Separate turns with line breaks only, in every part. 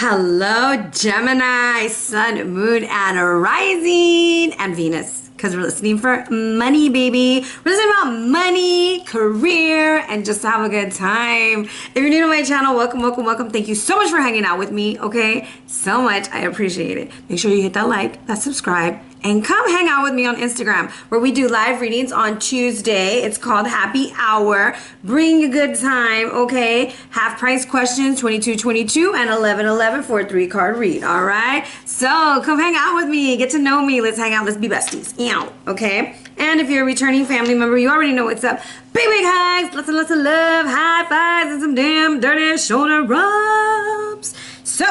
Hello, Gemini, Sun, Moon, and Rising, and Venus. Because we're listening for money, baby. We're listening about money, career, and just to have a good time. If you're new to my channel, welcome, welcome, welcome. Thank you so much for hanging out with me, okay? So much. I appreciate it. Make sure you hit that like, that subscribe, and come hang out with me on Instagram where we do live readings on Tuesday. It's called Happy Hour. Bring a good time, okay? Half price questions, 2222 and 1111 for a 3-card read, all right? So come hang out with me. Get to know me. Let's hang out. Let's be besties. Ew, okay? And if you're a returning family member, you already know what's up. Big, big hugs, lots and lots of love, high fives, and some damn dirty shoulder rubs. So,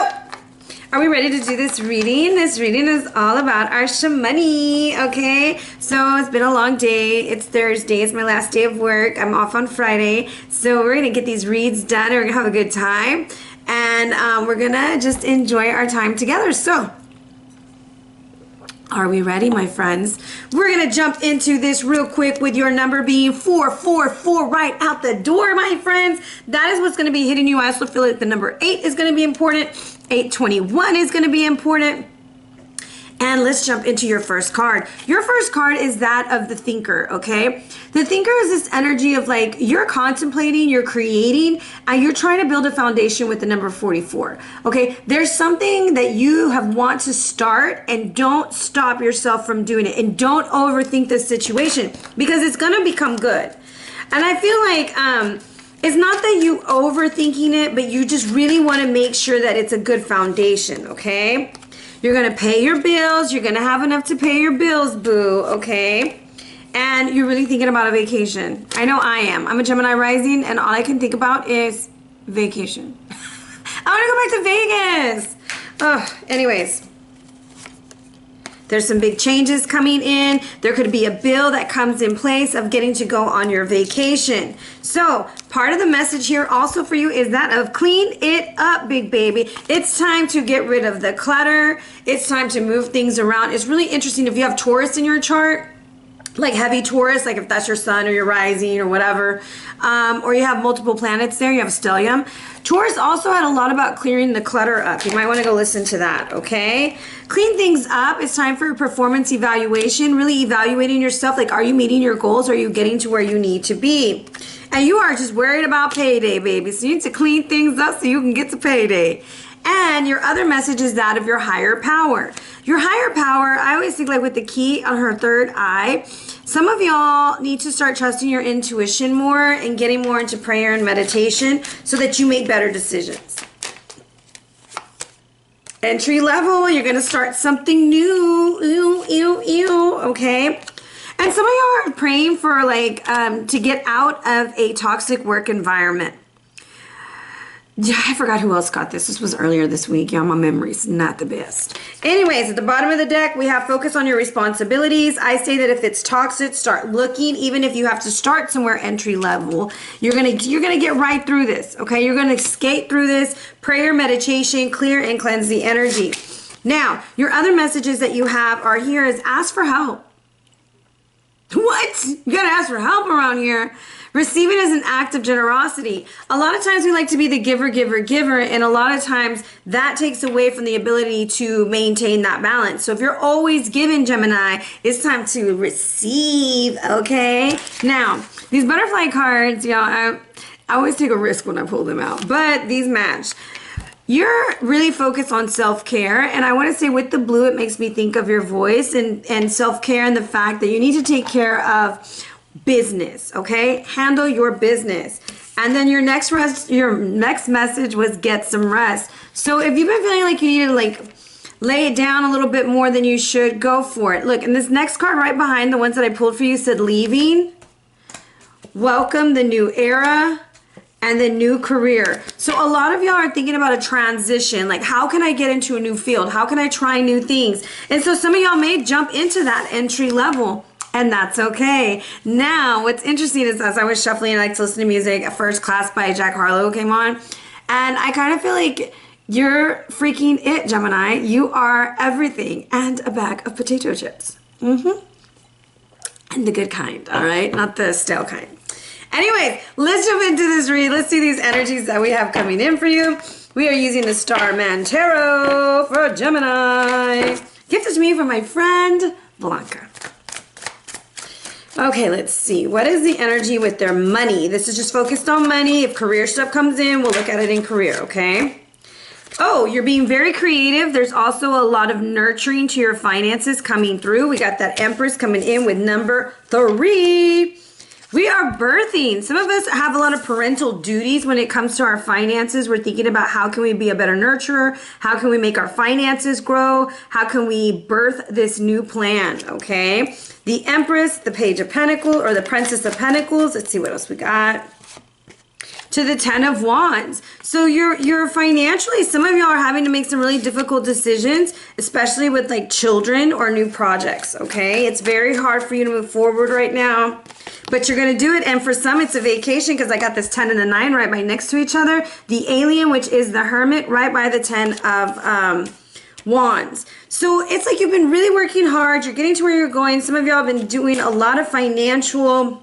are we ready to do this reading? This reading is all about our money, okay? So it's been a long day. It's Thursday. It's my last day of work. I'm off on Friday. So we're going to get these reads done. We're going to have a good time. And we're going to just enjoy our time together. So, are we ready, my friends? We're going to jump into this real quick with your number being 444 right out the door, my friends. That is what's going to be hitting you. I also feel like the number 8 is going to be important. 821 is going to be important. And let's jump into your first card. Your first card is that of the thinker, okay? The thinker is this energy of like, you're contemplating, you're creating, and you're trying to build a foundation with the number 44, okay? There's something that you have want to start, and don't stop yourself from doing it. And don't overthink the situation because it's going to become good. And I feel like, it's not that you overthinking it, but you just really want to make sure that it's a good foundation, okay? You're going to pay your bills. You're going to have enough to pay your bills, boo, okay? And you're really thinking about a vacation. I know I am. I'm a Gemini rising, and all I can think about is vacation. I want to go back to Vegas. Oh, anyways. There's some big changes coming in. There could be a bill that comes in place of getting to go on your vacation. So part of the message here also for you is that of clean it up, big baby. It's time to get rid of the clutter. It's time to move things around. It's really interesting if you have Taurus in your chart, like heavy Taurus, like if that's your sun or your rising or whatever, or you have multiple planets there, you have a stellium. Taurus also had a lot about clearing the clutter up. You might want to go listen to that, okay? Clean things up. It's time for a performance evaluation, really evaluating yourself. Like, are you meeting your goals? Are you getting to where you need to be? And you are just worried about payday, baby. So you need to clean things up so you can get to payday. And your other message is that of your higher power. Your higher power, I always think like with the key on her third eye, some of y'all need to start trusting your intuition more and getting more into prayer and meditation so that you make better decisions. Entry level, you're going to start something new, okay? And some of y'all are praying for like to get out of a toxic work environment. Yeah, I forgot who else got this. This was earlier this week. Yeah, my memory's not the best. Anyways, at the bottom of the deck, we have focus on your responsibilities. I say that if it's toxic, start looking. Even if you have to start somewhere entry level, you're gonna get right through this. Okay, you're gonna skate through this. Prayer, meditation, clear and cleanse the energy. Now, your other messages that you have are here is ask for help. What? You gotta ask for help around here. Receiving is an act of generosity. A lot of times we like to be the giver, giver, giver, and a lot of times that takes away from the ability to maintain that balance. So if you're always giving, Gemini, it's time to receive, okay? Now, these butterfly cards, y'all, I always take a risk when I pull them out, but these match. You're really focused on self-care, and I want to say with the blue, it makes me think of your voice and self-care and the fact that you need to take care of business, okay? Handle your business. And then your next message was get some rest. So if you've been feeling like you need to like lay it down a little bit more than you should, go for it. Look, and this next card right behind the ones that I pulled for you said leaving, welcome the new era, and the new career. So a lot of y'all are thinking about a transition. Like, how can I get into a new field? How can I try new things? And so some of y'all may jump into that entry level. And that's okay. Now, what's interesting is as I was shuffling, I like to listen to music. First Class by Jack Harlow came on. And I kind of feel like you're freaking it, Gemini. You are everything and a bag of potato chips. And the good kind, all right? Not the stale kind. Anyway, let's jump into this read. Let's see these energies that we have coming in for you. We are using the Starman Tarot for Gemini. Gifted to me from my friend Blanca. Okay, let's see. What is the energy with their money? This is just focused on money. If career stuff comes in, we'll look at it in career, okay? Oh, you're being very creative. There's also a lot of nurturing to your finances coming through. We got that Empress coming in with number 3. We are birthing. Some of us have a lot of parental duties when it comes to our finances. We're thinking about how can we be a better nurturer? How can we make our finances grow? How can we birth this new plan, okay? The Empress, the Page of Pentacles, or the Princess of Pentacles. Let's see what else we got. To the 10 of Wands. So you're financially, some of y'all are having to make some really difficult decisions, especially with like children or new projects, okay? It's very hard for you to move forward right now, but you're going to do it. And for some, it's a vacation because I got this 10 and a 9 right by next to each other. The Alien, which is the Hermit, right by the 10 of Wands. So it's like you've been really working hard. You're getting to where you're going. Some of y'all have been doing a lot of financial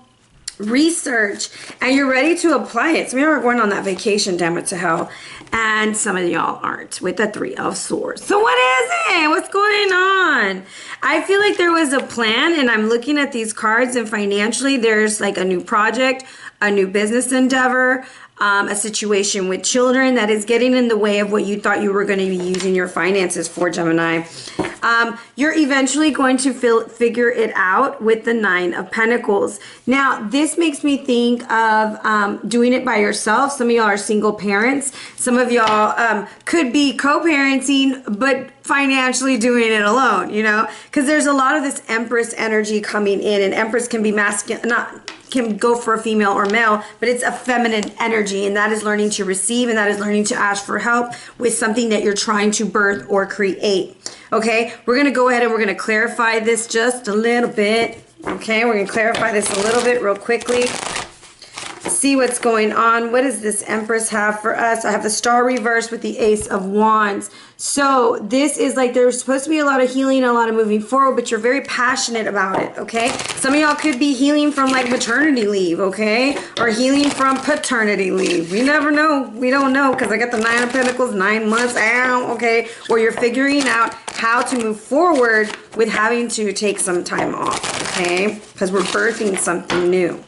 research and you're ready to apply it. Some of y'all are going on that vacation, damn it to hell, and some of y'all aren't, with the 3 of Swords. So what is it? What's going on? I feel like there was a plan, and I'm looking at these cards, and financially there's like a new project, a new business endeavor, a situation with children that is getting in the way of what you thought you were going to be using your finances for, Gemini. You're eventually going to figure it out with the 9 of Pentacles. Now, this makes me think of doing it by yourself. Some of y'all are single parents. Some of y'all could be co-parenting, but financially doing it alone, you know, because there's a lot of this Empress energy coming in, and Empress can be masculine, can go for a female or male, but it's a feminine energy, and that is learning to receive, and that is learning to ask for help with something that you're trying to birth or create. Okay, we're going to go ahead and we're going to clarify this just a little bit. Okay, we're going to clarify this a little bit real quickly. See what's going on. What does this Empress have for us? I have the Star reverse with the Ace of Wands. So this is like there's supposed to be a lot of healing, a lot of moving forward, but you're very passionate about it, okay? Some of y'all could be healing from like maternity leave, okay? Or healing from paternity leave. We never know. We don't know, because I got the 9 of Pentacles, 9 months out, okay? Or you're figuring out how to move forward with having to take some time off, okay? Because we're birthing something new.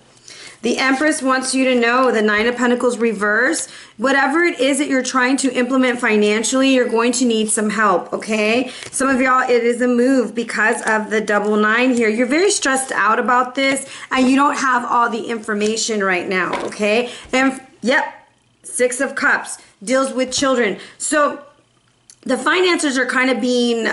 The Empress wants you to know the 9 of Pentacles reverse. Whatever it is that you're trying to implement financially, you're going to need some help, okay? Some of y'all, it is a move because of the double 9 here. You're very stressed out about this, and you don't have all the information right now, okay? And, yep, 6 of Cups deals with children. So the finances are kind of being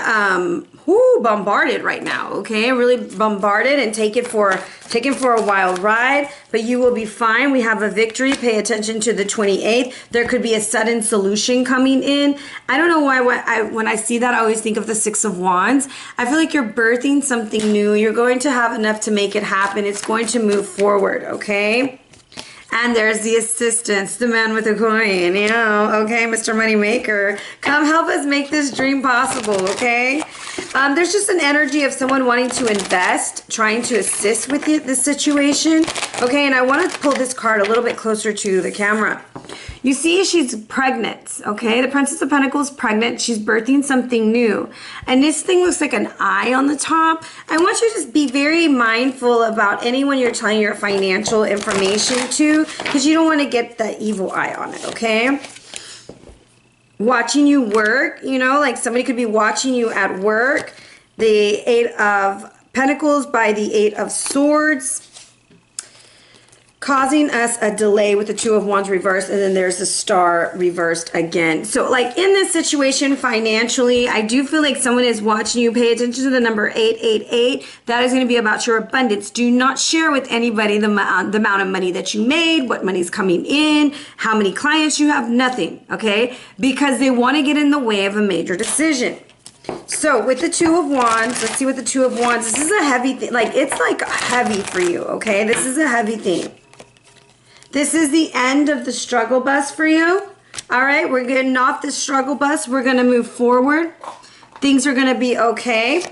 bombarded right now, okay? Really bombarded and taken for a wild ride, but you will be fine. We have a victory. Pay attention to the 28th. There could be a sudden solution coming in. I don't know why when I see that, I always think of the 6 of Wands. I feel like you're birthing something new. You're going to have enough to make it happen. It's going to move forward, okay? And there's the assistance, the man with the coin, you know, okay, Mr. Moneymaker. Come help us make this dream possible, okay? There's just an energy of someone wanting to invest, trying to assist with the situation, okay? And I want to pull this card a little bit closer to the camera. You see she's pregnant, okay? The Princess of Pentacles is pregnant. She's birthing something new. And this thing looks like an eye on the top. I want you to just be very mindful about anyone you're telling your financial information to, because you don't want to get that evil eye on it, okay? Watching you work, you know, like somebody could be watching you at work. The 8 of Pentacles by the 8 of Swords, causing us a delay with the 2 of Wands reversed, and then there's the Star reversed again. So like in this situation financially, I do feel like someone is watching you. Pay attention to the number 888. That is going to be about your abundance. Do not share with anybody the amount of money that you made, what money's coming in, how many clients you have, nothing, okay? Because they want to get in the way of a major decision. So with the 2 of Wands, let's see what the 2 of Wands, this is a heavy thing. Like it's like heavy for you, okay? This is a heavy thing. This is the end of the struggle bus for you. All right, we're getting off the struggle bus. We're going to move forward. Things are going to be okay.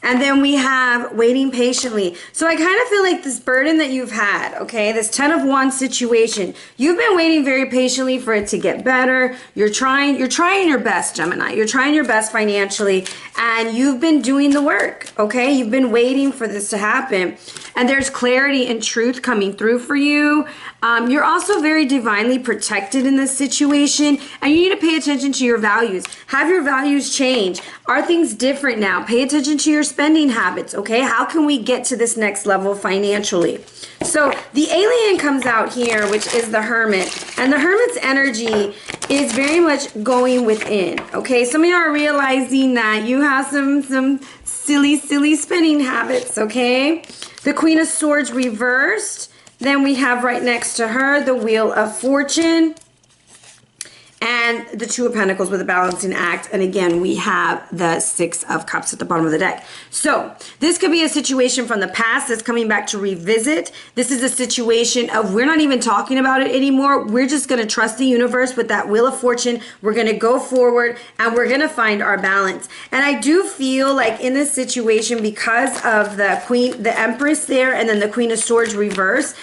And then we have waiting patiently. So I kind of feel like this burden that you've had, okay, this 10 of Wands situation, you've been waiting very patiently for it to get better. You're trying your best, Gemini. You're trying your best financially, and you've been doing the work, okay? You've been waiting for this to happen. And there's clarity and truth coming through for you. You're also very divinely protected in this situation, and you need to pay attention to your values. Have your values change? Are things different now? Pay attention to your spending habits, okay? How can we get to this next level financially? So the alien comes out here, which is the Hermit, and the Hermit's energy is very much going within, okay? Some of you are realizing that you have some silly spending habits, okay? The Queen of Swords reversed. Then we have right next to her the Wheel of Fortune and the Two of Pentacles with a balancing act. And again, we have the Six of Cups at the bottom of the deck. So this could be a situation from the past that's coming back to revisit. This is a situation of we're not even talking about it anymore. We're just going to trust the universe with that Wheel of Fortune. We're going to go forward and we're going to find our balance. And I do feel like in this situation, because of the Empress there and then the Queen of Swords reverse,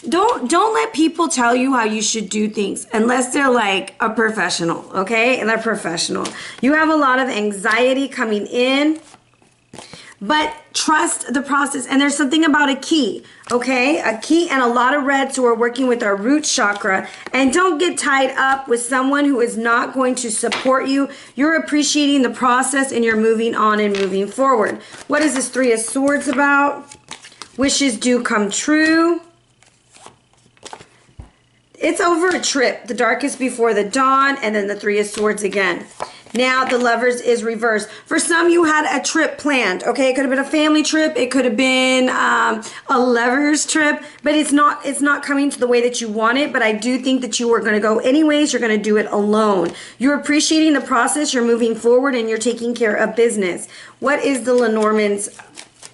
don't let people tell you how you should do things unless they're like a professional, okay? And they're professional. You have a lot of anxiety coming in, but trust the process. And there's something about a key, okay? A key and a lot of reds who are working with our root chakra. And don't get tied up with someone who is not going to support you. You're appreciating the process and you're moving on and moving forward. What is this Three of Swords about? Wishes do come true. It's over a trip, the darkest before the dawn, and then the Three of Swords again. Now the Lovers is reversed. For some, you had a trip planned, okay? It could have been a family trip. It could have been a lover's trip, but it's not coming to the way that you want it, but I do think that you are going to go anyways. You're going to do it alone. You're appreciating the process. You're moving forward, and you're taking care of business. What is the Lenormand's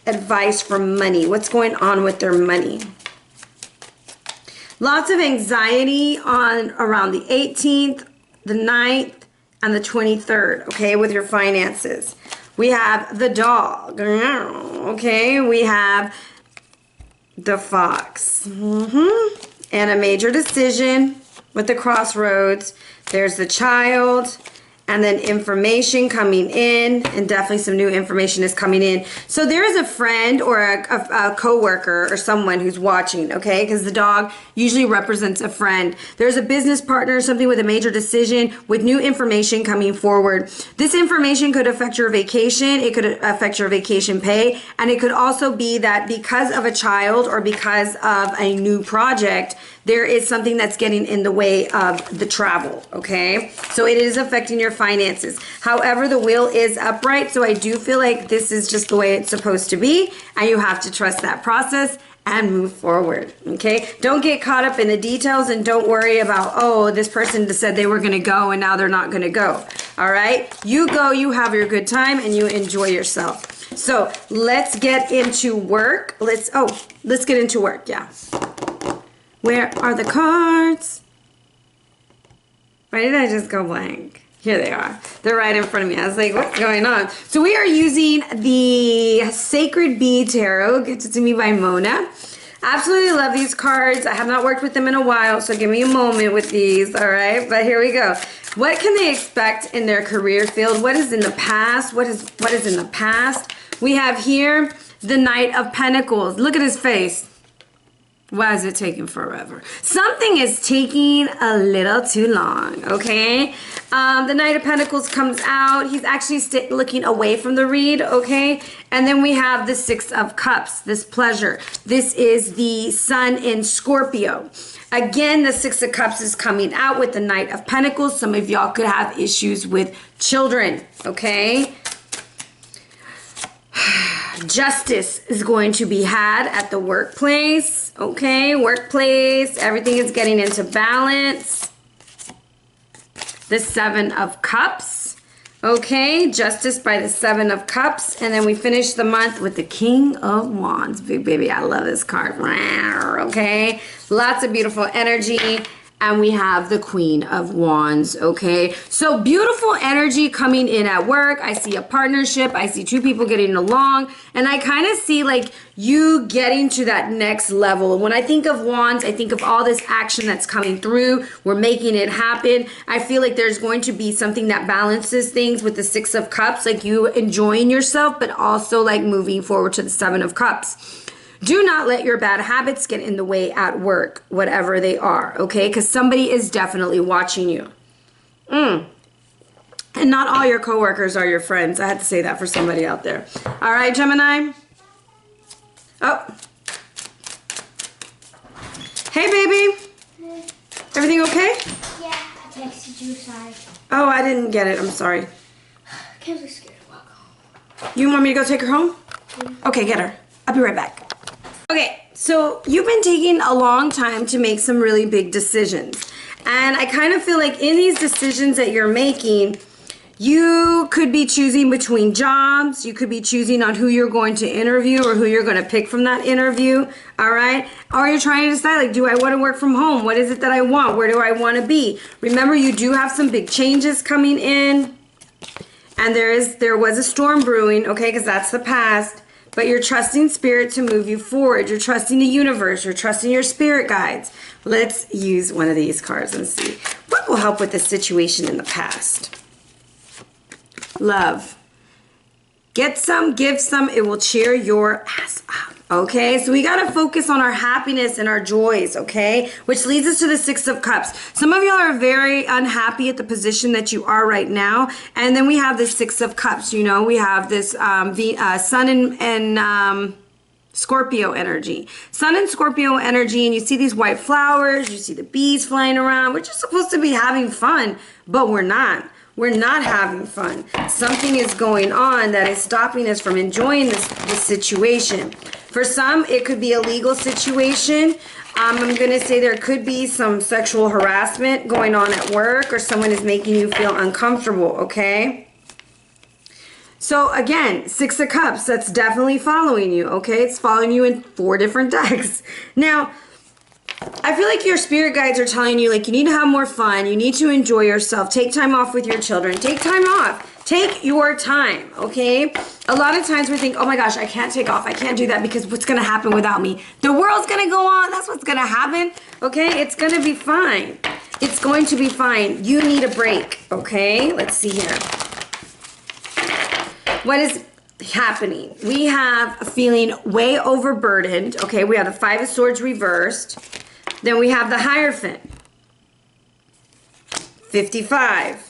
advice for money? What's going on with their money? Lots of anxiety on around the 18th, the 9th, and the 23rd, okay, with your finances. We have the dog, okay? We have the fox, and a major decision with the crossroads. There's the child, and then information coming in, and definitely some new information is coming in. So there is a friend or a co-worker or someone who's watching, okay? Because the dog usually represents a friend. There's a business partner, something with a major decision, with new information coming forward. This information could affect your vacation. It could affect your vacation pay. And it could also be that because of a child or because of a new project, there is something that's getting in the way of the travel, okay? So it is affecting your finances. However, the wheel is upright, so I do feel like this is just the way it's supposed to be, and you have to trust that process and move forward, okay? Don't get caught up in the details, and don't worry about, oh, this person said they were gonna go and now they're not gonna go, all right? You go, you have your good time, and you enjoy yourself. So let's get into work. Let's get into work, yeah. Where are the cards? Why did I just go blank? Here they are. They're right in front of me. I was like, what's going on? So we are using the Sacred Bee Tarot, gifted to me by Mona. Absolutely love these cards. I have not worked with them in a while, so give me a moment with these, all right? But here we go. What can they expect in their career field? What is in the past? What is in the past? We have here the Knight of Pentacles. Look at his face. Why is it taking forever? Something is taking a little too long, okay? The Knight of Pentacles comes out. He's actually looking away from the read, okay? And then we have the Six of Cups, this pleasure. This is the Sun in Scorpio. Again, the Six of Cups is coming out with the Knight of Pentacles. Some of y'all could have issues with children, okay? Justice is going to be had at the workplace, okay? Workplace, everything is getting into balance. The Seven of Cups, okay? Justice by the Seven of Cups. And then we finish the month with the King of Wands. Big baby, I love this card, okay? Lots of beautiful energy. and we have the Queen of Wands, okay? So beautiful energy coming in at work. I see a partnership. I see two people getting along, and I kind of see like you getting to that next level. When I think of Wands, I think of all this action that's coming through. We're making it happen. I feel like there's going to be something that balances things with the Six of Cups, like you enjoying yourself, but also like moving forward to the Seven of Cups. Do not let your bad habits get in the way at work, whatever they are, okay? Because somebody is definitely watching you. And not all your coworkers are your friends. I had to say that for somebody out there. All right, Gemini? Oh. Hey, baby.
Hey.
Everything okay?
Yeah, I texted you, sorry.
Oh, I didn't get it. I'm sorry.
Can't be scared to walk home.
You want me to go take her home? Okay, get her. I'll be right back. Okay, so you've been taking a long time to make some really big decisions. And I kind of feel like in these decisions that you're making, you could be choosing between jobs. You could be choosing on who you're going to interview or who you're going to pick from that interview. All right. Or you're trying to decide, like, do I want to work from home? What is it that I want? Where do I want to be? Remember, you do have some big changes coming in. And there was a storm brewing, okay, because that's the past. But you're trusting spirit to move you forward. You're trusting the universe. You're trusting your spirit guides. Let's use one of these cards and see what will help with the situation in the past. Love. Get some, give some. It will cheer your ass up. Okay, so we got to focus on our happiness and our joys, okay? Which leads us to the Six of Cups. Some of y'all are very unhappy at the position that you are right now. And then we have the Six of Cups, you know. We have this Sun and Scorpio energy. Sun and Scorpio energy, and you see these white flowers. You see the bees flying around. We're just supposed to be having fun, but we're not. We're not having fun. Something is going on that is stopping us from enjoying this situation. For some, it could be a legal situation. I'm going to say there could be some sexual harassment going on at work, or someone is making you feel uncomfortable, okay? So again, Six of Cups, that's definitely following you, okay? It's following you in 4 different decks. Now, I feel like your spirit guides are telling you, like, you need to have more fun. You need to enjoy yourself. Take time off with your children. Take time off. Take your time, okay? A lot of times we think, oh my gosh, I can't take off. I can't do that because what's going to happen without me? The world's going to go on. That's what's going to happen, okay? It's going to be fine. It's going to be fine. You need a break, okay? Let's see here. What is happening? We have a feeling way overburdened, okay? We have the Five of Swords reversed. Then we have the Hierophant, 55.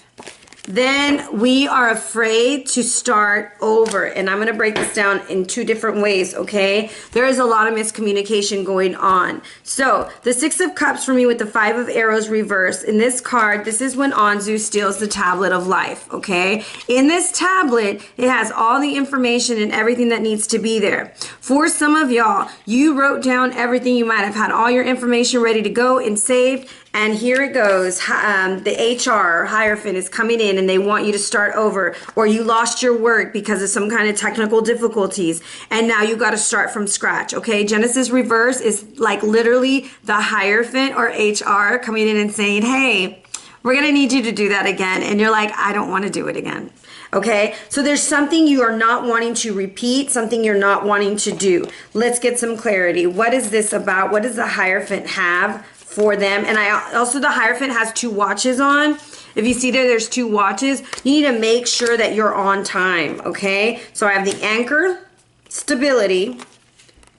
Then we are afraid to start over. And I'm going to break this down in 2 different ways, okay? There is a lot of miscommunication going on. So the Six of Cups for me with the Five of Arrows reversed. In this card, this is when Anzu steals the tablet of life, okay? In this tablet, it has all the information and everything that needs to be there. For some of y'all, you wrote down everything. You might have had all your information ready to go and saved. And here it goes. The HR, Hierophant, is coming in and they want you to start over. Or you lost your work because of some kind of technical difficulties. And now you got to start from scratch, okay? Genesis reverse is like literally the Hierophant or HR coming in and saying, hey, we're going to need you to do that again. And you're like, I don't want to do it again. Okay, so there's something you are not wanting to repeat, something you're not wanting to do. Let's get some clarity. What is this about? What does the Hierophant have for them? And the Hierophant has 2 watches on. If you see there's 2 watches, you need to make sure that you're on time, okay? So I have the Anchor, Stability,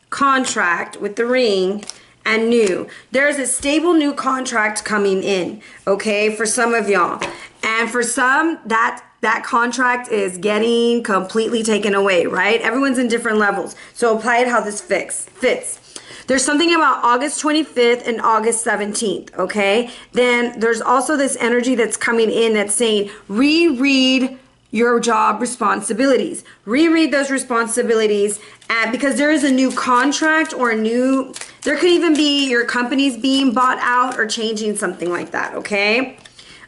Contract with the ring, and New. There's a stable new contract coming in, okay, for some of y'all. And for some, that contract is getting completely taken away, right? Everyone's in different levels. So apply it how this fits. There's something about August 25th and August 17th, okay? Then there's also this energy that's coming in that's saying, reread your job responsibilities. Reread those responsibilities because there is a new contract or there could even be your company's being bought out or changing something like that, okay?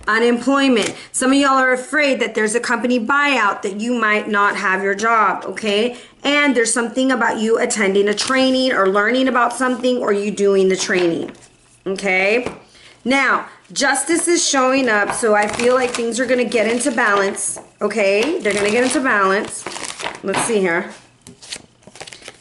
Unemployment. Some of y'all are afraid that there's a company buyout that you might not have your job, okay? And there's something about you attending a training or learning about something or you doing the training, okay? Now, justice is showing up, so I feel like things are going to get into balance, okay? They're going to get into balance. Let's see here.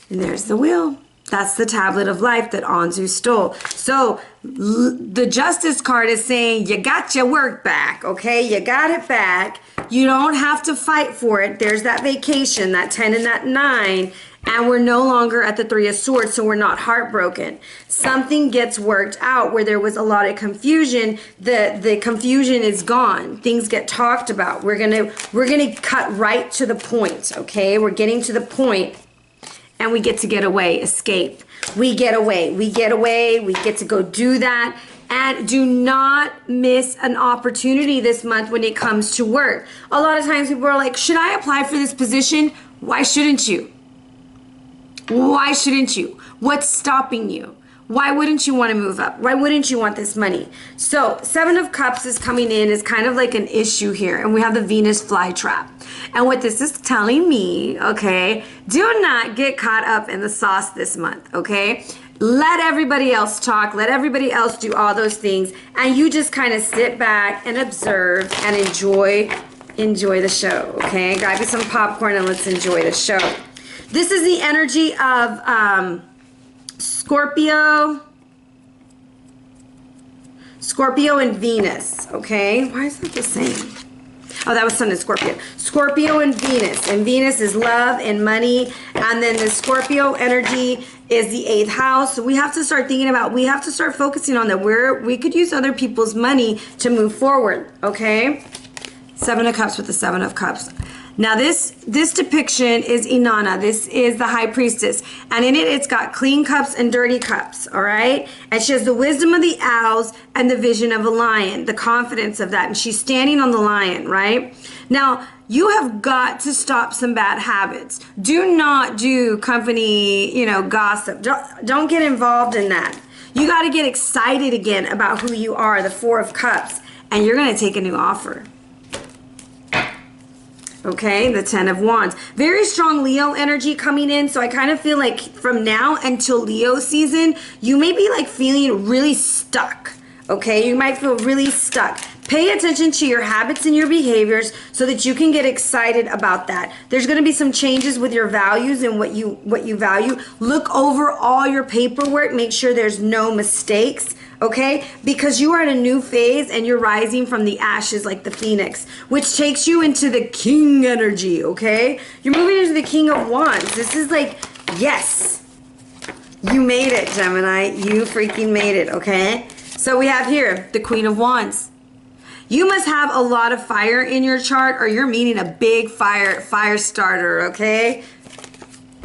And there's the wheel. That's the tablet of life that Anzu stole. So the justice card is saying you got your work back, okay? You got it back. You don't have to fight for it. There's that vacation, that 10 and that 9. And we're no longer at the 3 of Swords, so we're not heartbroken. Something gets worked out where there was a lot of confusion. The confusion is gone. Things get talked about. We're gonna cut right to the point, okay? We're getting to the point, and we get to get away, escape. We get away, we get away, we get to go do that. And do not miss an opportunity this month when it comes to work. A lot of times people are like, should I apply for this position? Why shouldn't you? Why shouldn't you? What's stopping you? Why wouldn't you want to move up? Why wouldn't you want this money? So 7 of Cups is coming in is kind of like an issue here. And we have the Venus flytrap. And what this is telling me, okay, do not get caught up in the sauce this month, okay? Let everybody else talk. Let everybody else do all those things. And you just kind of sit back and observe and enjoy the show, okay? Grab you some popcorn and let's enjoy the show. This is the energy of Scorpio and Venus, okay? Why is that the same? Oh, that was Sun and Scorpio. Scorpio and Venus. And Venus is love and money. And then the Scorpio energy is the 8th house. So we have to start thinking about, we have to start focusing on that. We could use other people's money to move forward, okay? 7 of Cups with the 7 of Cups. Now this depiction is Inanna. This is the High Priestess. And in it, it's got clean cups and dirty cups, all right? And she has the wisdom of the owls and the vision of a lion, the confidence of that. And she's standing on the lion, right? Now, you have got to stop some bad habits. Do not do company, gossip. Don't get involved in that. You got to get excited again about who you are, the 4 of Cups. And you're going to take a new offer. Okay, the 10 of Wands. Very strong Leo energy coming in. So I kind of feel like from now until Leo season, you may be like feeling really stuck. Okay, you might feel really stuck. Pay attention to your habits and your behaviors so that you can get excited about that. There's going to be some changes with your values and what you value. Look over all your paperwork. Make sure there's no mistakes. Okay, because you are in a new phase and you're rising from the ashes like the phoenix, which takes you into the king energy, okay? You're moving into the King of Wands. This is like, yes, you made it, Gemini. You freaking made it, okay? So we have here the Queen of Wands. You must have a lot of fire in your chart or you're meeting a big fire starter, okay?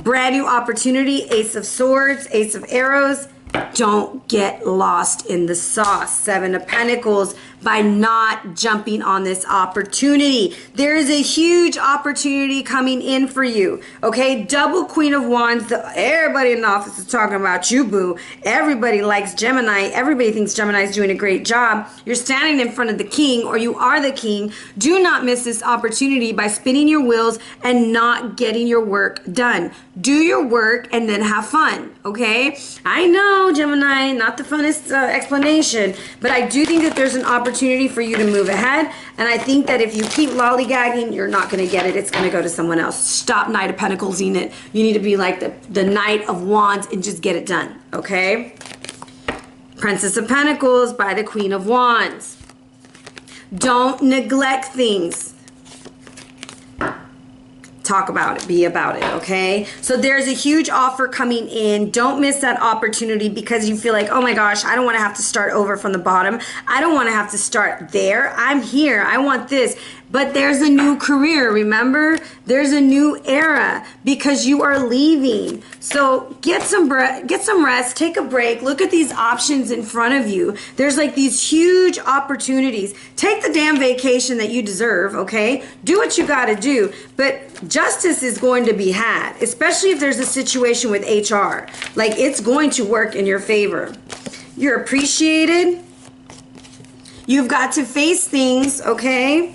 Brand new opportunity, Ace of Swords, Ace of Arrows. Don't get lost in the sauce. 7 of Pentacles by not jumping on this opportunity. There is a huge opportunity coming in for you. Okay, double Queen of Wands. Everybody in the office is talking about you, boo. Everybody likes Gemini. Everybody thinks Gemini is doing a great job. You're standing in front of the king or you are the king. Do not miss this opportunity by spinning your wheels and not getting your work done. Do your work and then have fun, okay? I know, Gemini, not the funnest explanation, but I do think that there's an opportunity for you to move ahead, and I think that if you keep lollygagging, you're not going to get it. It's going to go to someone else. Stop Knight of Pentacles in it. You need to be like the Knight of Wands and just get it done, okay? Princess of Pentacles by the Queen of Wands. Don't neglect things. Talk about it, be about it, okay? So there's a huge offer coming in. Don't miss that opportunity because you feel like, oh my gosh, I don't want to have to start over from the bottom. I don't want to have to start there. I'm here. I want this. But there's a new career, remember? There's a new era because you are leaving. So get some rest, take a break, look at these options in front of you. There's like these huge opportunities. Take the damn vacation that you deserve, okay? Do what you gotta do. But justice is going to be had, especially if there's a situation with HR. Like it's going to work in your favor. You're appreciated. You've got to face things, okay?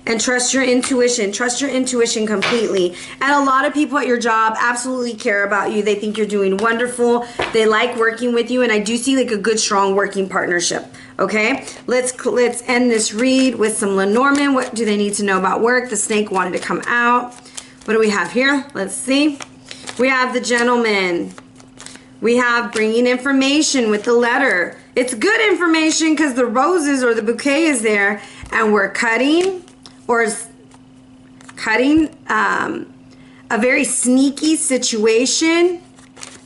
And trust your intuition. Trust your intuition completely. And a lot of people at your job absolutely care about you. They think you're doing wonderful. They like working with you. And I do see like a good, strong working partnership. Okay, let's end this read with some Lenormand. What do they need to know about work? The snake wanted to come out. What do we have here? Let's see. We have the gentleman. We have bringing information with the letter. It's good information because the roses or the bouquet is there, and we're cutting a very sneaky situation,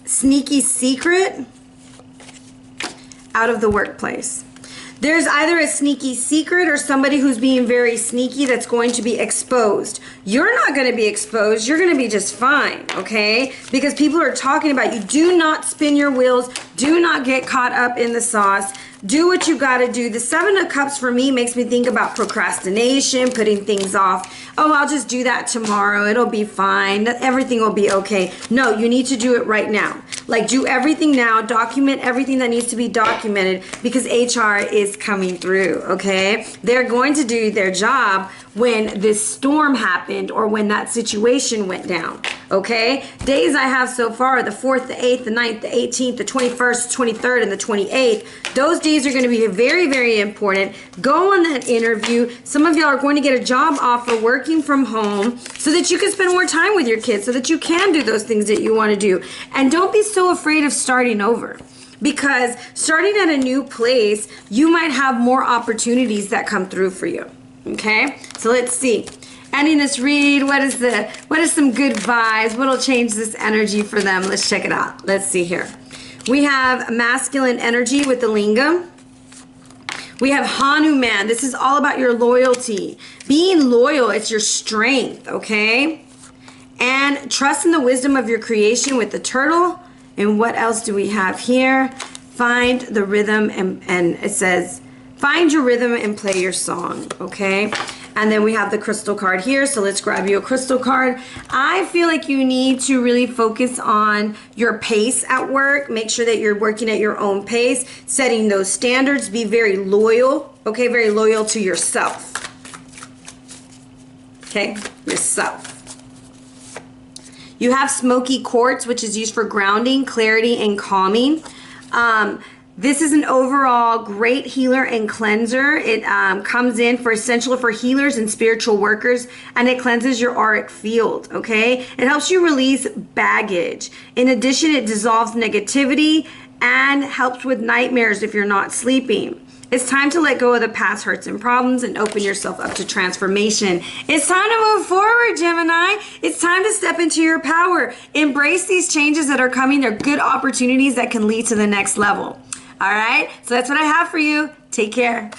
sneaky secret out of the workplace. There's either a sneaky secret or somebody who's being very sneaky that's going to be exposed. You're not going to be exposed. You're going to be just fine, okay? Because people are talking about you. Do not spin your wheels. Do not get caught up in the sauce. Do what you got to do. The Seven of Cups for me makes me think about procrastination, putting things off. Oh, I'll just do that tomorrow. It'll be fine. Everything will be okay. No, you need to do it right now. Like, do everything now. Document everything that needs to be documented because HR is coming through, okay? They're going to do their job when this storm happened or when that situation went down, okay? Days I have so far, the 4th, the 8th, the 9th, the 18th, the 21st, 23rd, and the 28th. Those days are going to be very, very important. Go on that interview. Some of y'all are going to get a job offer working from home so that you can spend more time with your kids, so that you can do those things that you want to do. And don't be so afraid of starting over. Because starting at a new place, you might have more opportunities that come through for you. Okay, so let's see. Ending this read, what is some good vibes? What'll change this energy for them? Let's check it out. Let's see here. We have masculine energy with the lingam. We have Hanuman. This is all about your loyalty. Being loyal, it's your strength, okay? And trust in the wisdom of your creation with the turtle. And what else do we have here? Find the rhythm, and it says, find your rhythm and play your song, okay? And then we have the crystal card here, so let's grab you a crystal card. I feel like you need to really focus on your pace at work. Make sure that you're working at your own pace, setting those standards. Be very loyal, okay? Very loyal to yourself, okay? Yourself. You have smoky quartz, which is used for grounding, clarity, and calming. This is an overall great healer and cleanser. It comes in for essential for healers and spiritual workers, and it cleanses your auric field, okay? It helps you release baggage. In addition, it dissolves negativity and helps with nightmares if you're not sleeping. It's time to let go of the past hurts and problems and open yourself up to transformation. It's time to move forward, Gemini. It's time to step into your power. Embrace these changes that are coming. They're good opportunities that can lead to the next level. All right, so that's what I have for you. Take care.